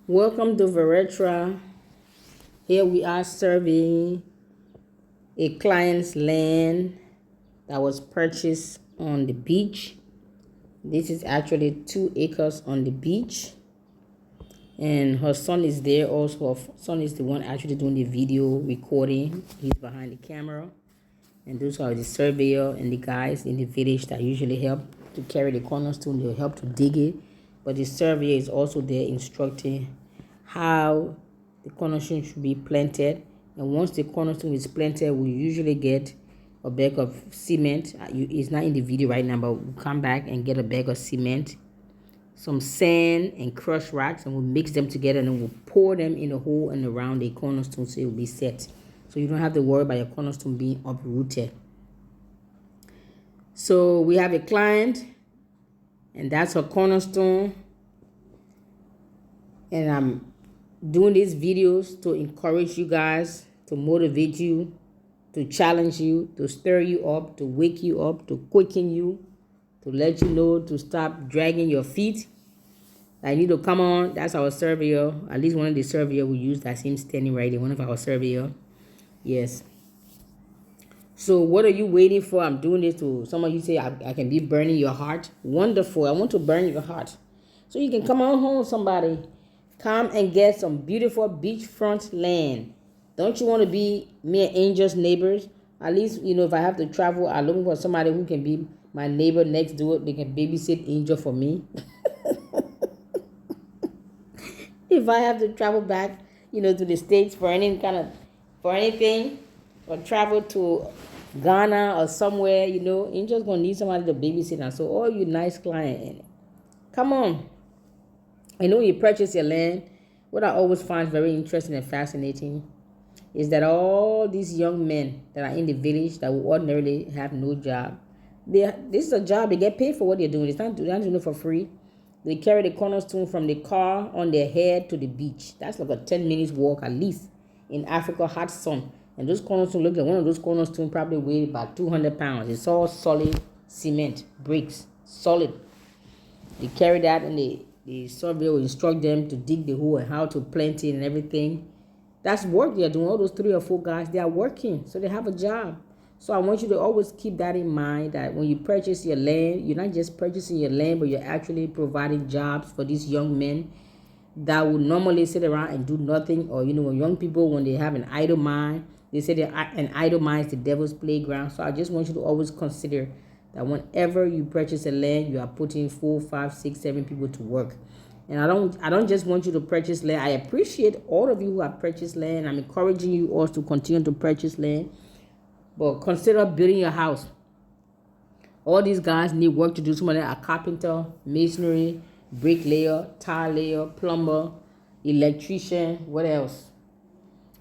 Welcome to Varetra. Here we are surveying a client's land that was purchased on the beach. This is actually 2 acres on the beach. And her son is there also. Her son is the one actually doing the video recording. He's behind the camera. And those are the surveyor and the guys in the village that usually help to carry the cornerstone. They'll help to dig it. But the surveyor is also there instructing how the cornerstone should be planted. And once the cornerstone is planted, we usually get a bag of cement. It's not in the video right now, but we'll come back and get a bag of cement, some sand and crushed rocks, and we'll mix them together, and then we'll pour them in a hole and around the cornerstone so it will be set. So you don't have to worry about your cornerstone being uprooted. So we have a client, and that's her cornerstone. And I'm doing these videos to encourage you guys, to motivate you, to challenge you, to stir you up, to wake you up, to quicken you, to let you know to stop dragging your feet. I need to come on. That's our surveyor. At least one of the surveyor we use. That's him standing right there. One of our surveyor. Yes. So what are you waiting for? I'm doing this to some of you say I can be burning your heart. Wonderful. I want to burn your heart. So you can come on home, somebody. Come and get some beautiful beachfront land. Don't you want to be me and Angel's neighbors? At least, if I have to travel, I'm looking for somebody who can be my neighbor next door. They can babysit Angel for me. If I have to travel back, to the States for anything, or travel to Ghana or somewhere, Angel's going to need somebody to babysit. And so all you nice client, come on. I know you purchase your land. What I always find very interesting and fascinating is that all these young men that are in the village that will ordinarily have no job, this is a job. They get paid for what they're doing. They're not doing it for free. They carry the cornerstone from the car on their head to the beach. That's like a 10 minutes walk at least in Africa, hot sun. And those cornerstones, look like one of those cornerstones probably weigh about 200 pounds. It's all solid cement, bricks, solid. They carry that, and the surveyor will instruct them to dig the hole and how to plant it and everything. That's work they're doing. All those 3 or 4 guys, they are working. So they have a job. So I want you to always keep that in mind, that when you purchase your land, you're not just purchasing your land, but you're actually providing jobs for these young men that would normally sit around and do nothing. Or, when young people, when they have an idle mind, they say an idle mind is the devil's playground. So I just want you to always consider that whenever you purchase a land, you are putting 4, 5, 6, 7 people to work. And I don't just want you to purchase land. I appreciate all of you who have purchased land. I'm encouraging you all to continue to purchase land. But consider building your house. All these guys need work to do. Some of them are carpenter, masonry, bricklayer, tile layer, plumber, electrician, what else?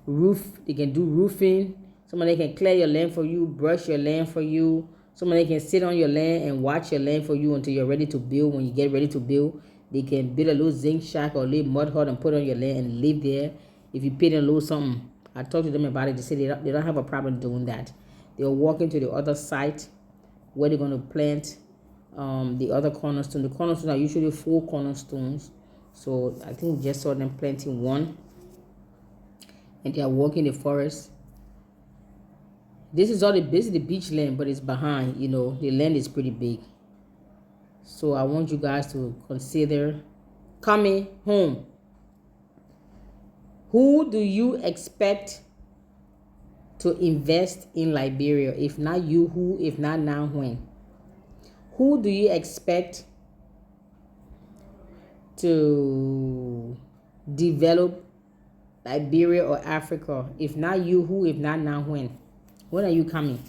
Roof. They can do roofing. Somebody can clear your land for you, brush your land for you. Somebody can sit on your land and watch your land for you until you're ready to build. When you get ready to build, they can build a little zinc shack or a little mud hut and put it on your land and live there. If you pay them a little something, I talked to them about it. They say they don't have a problem doing that. They'll walk into the other site where they're going to plant the other cornerstone. The cornerstones are usually 4 cornerstones. So I think we just saw them planting 1. And they are walking the forest. This is the beach land, but it's behind, the land is pretty big. So I want you guys to consider coming home. Who do you expect to invest in Liberia? If not you, who? If not now, when? Who do you expect to develop Liberia or Africa? If not you, who? If not now, when? When are you coming?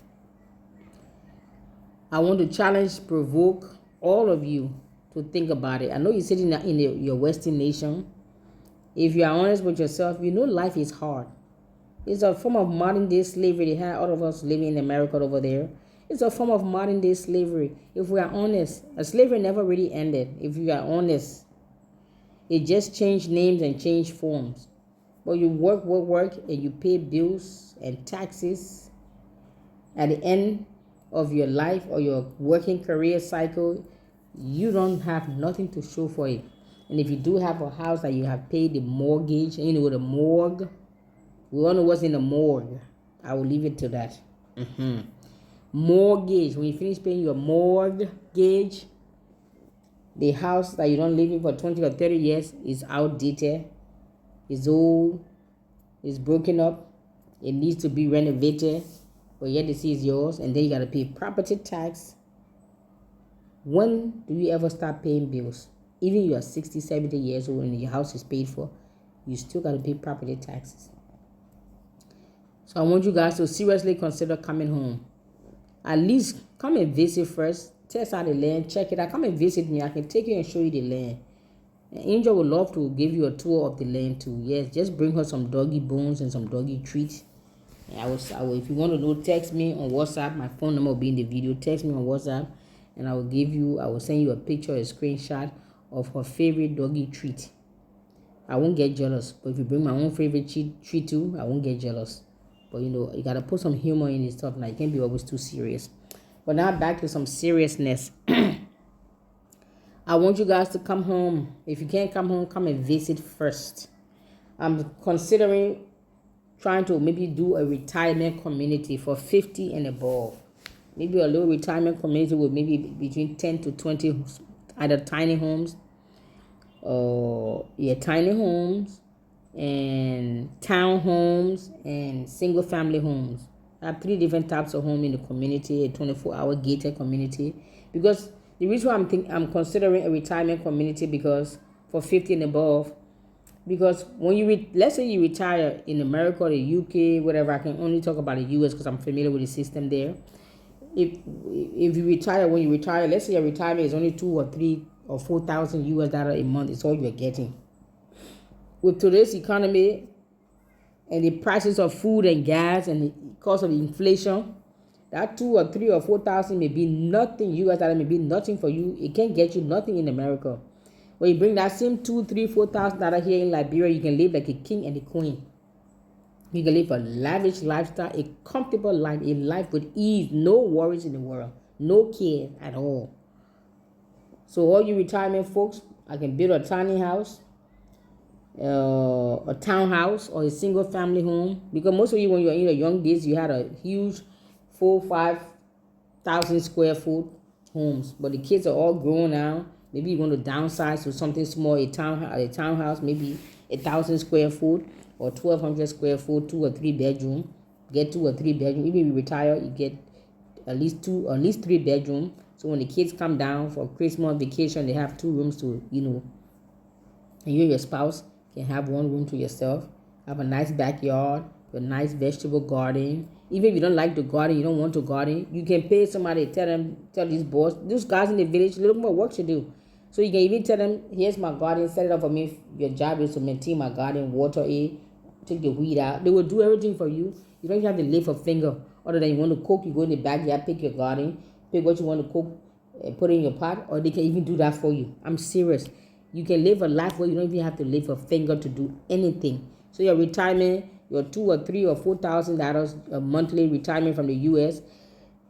I want to challenge, provoke all of you to think about it. I know you're sitting in your Western nation. If you are honest with yourself, life is hard. It's a form of modern day slavery. They had all of us living in America over there. It's a form of modern day slavery. If we are honest, slavery never really ended. If you are honest, it just changed names and changed forms. But you work, and you pay bills and taxes. At the end of your life or your working career cycle, you don't have nothing to show for it. And if you do have a house that you have paid the mortgage, you know, the morgue, we all know what's in the morgue. I will leave it to that. Mortgage, when you finish paying your mortgage, the house that you don't live in for 20 or 30 years is outdated, is old, is broken up, it needs to be renovated, but yet they see it's yours, and then you got to pay property tax. When do you ever start paying bills? Even you are 60, 70 years old and your house is paid for, you still got to pay property taxes. So I want you guys to seriously consider coming home. At least come and visit first. Test out the land, check it out. Come and visit me. I can take you and show you the land. And Angel would love to give you a tour of the land too. Yes, just bring her some doggy bones and some doggy treats. And I will, if you want to know, text me on WhatsApp. My phone number will be in the video. Text me on WhatsApp, and I will send you a picture, a screenshot of her favorite doggy treat. I won't get jealous. But if you bring my own favorite treat too, I won't get jealous. But you know, you gotta put some humor in this stuff. Now you can't be always too serious. But now back to some seriousness. I want you guys to come home. If you can't come home, come and visit first. I'm considering trying to maybe do a retirement community for 50 and above. Maybe a little retirement community with maybe between 10 to 20 either tiny homes, tiny homes and townhomes and single family homes. I have 3 different types of home in the community, a 24-hour gated community. Because the reason why I'm considering a retirement community because for 50 and above, because when you let's say you retire in America or the UK, whatever, I can only talk about the US because I'm familiar with the system there. If you retire, when you retire, let's say your retirement is only 2 or 3 or 4,000 US dollars a month, it's all you're getting. With today's economy and the prices of food and gas and the cost of inflation, that 2 or 3 or 4,000 may be nothing. US dollar may be nothing for you. It can't get you nothing in America. When you bring that same 2, 3, 4,000 dollars here in Liberia, you can live like a king and a queen. You can live a lavish lifestyle, a comfortable life, a life with ease, no worries in the world, no care at all. So all you retirement folks, I can build a tiny house, a townhouse, or a single family home. Because most of you, when you were in your young days, you had a huge 4,000-5,000 square foot homes. But the kids are all grown now. Maybe you want to downsize to something small, a townhouse, maybe 1,000 square foot or 1,200 square foot, 2 or 3 bedroom. Get 2 or 3 bedroom. Even if you retire, you get at least 3 bedroom. So when the kids come down for Christmas vacation, they have 2 rooms to, and you and your spouse can have 1 room to yourself. Have a nice backyard, a nice vegetable garden. Even if you don't like to garden, you don't want to garden, you can pay somebody, tell these boys, those guys in the village, a little more work to do. So you can even tell them, here's my garden, set it up for me. Your job is to maintain my garden, water it, take the weed out. They will do everything for you. You don't even have to lift a finger. Other than you want to cook, you go in the backyard, pick your garden, pick what you want to cook, and put it in your pot, or they can even do that for you. I'm serious. You can live a life where you don't even have to lift a finger to do anything. So your retirement, your 2 or 3 or 4,000 dollars a monthly retirement from the US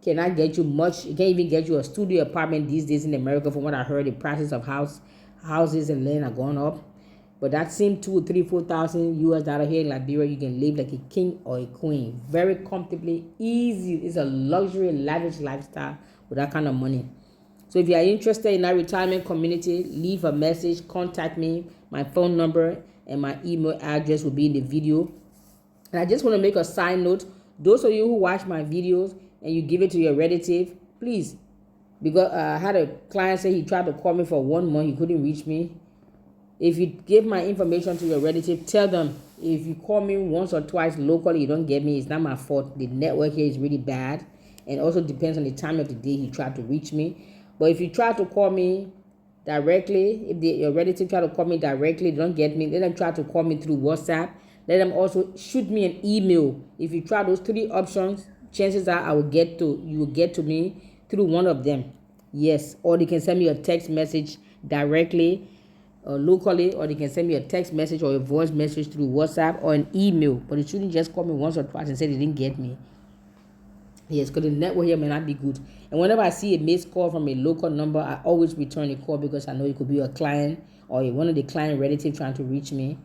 cannot get you much. It can't even get you a studio apartment these days in America. From what I heard, the prices of houses and land are going up. But that same 2 or 3, 4,000 US dollars here in Liberia, you can live like a king or a queen, very comfortably, easy. It's a luxury, lavish lifestyle with that kind of money. So if you are interested in that retirement community, leave a message, contact me. My phone number and my email address will be in the video. And I just want to make a side note. Those of you who watch my videos and you give it to your relative, please. Because I had a client say he tried to call me for 1 month. He couldn't reach me. If you give my information to your relative, tell them if you call me once or twice locally, you don't get me. It's not my fault. The network here is really bad. And also depends on the time of the day he tried to reach me. But if you try to call me directly, if your relative try to call me directly, they don't get me, let them try to call me through WhatsApp. Let them also shoot me an email. If you try those 3 options, chances are you will get to me through one of them. Yes, or they can send me a text message directly, locally, or they can send me a text message or a voice message through WhatsApp or an email. But they shouldn't just call me once or twice and say they didn't get me. Yes, because the network here may not be good. And whenever I see a missed call from a local number, I always return a call because I know it could be a client or one of the client relative trying to reach me,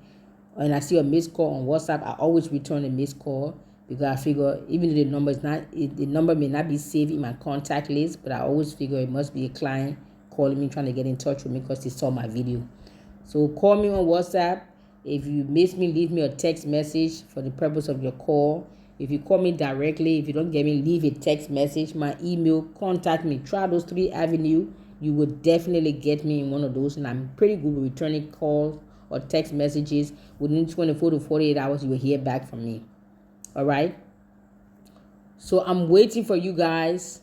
and I see a missed call on WhatsApp, I always return a missed call, because I figure even though the number may not be saved in my contact list, but I always figure it must be a client calling me, trying to get in touch with me because they saw my video. So call me on WhatsApp. If you miss me, leave me a text message for the purpose of your call. If you call me directly, if you don't get me, leave a text message. My email, contact me. Try those 3 avenues. You will definitely get me in one of those, and I'm pretty good with returning calls or text messages. Within 24 to 48 hours, you will hear back from me. All right? So I'm waiting for you guys.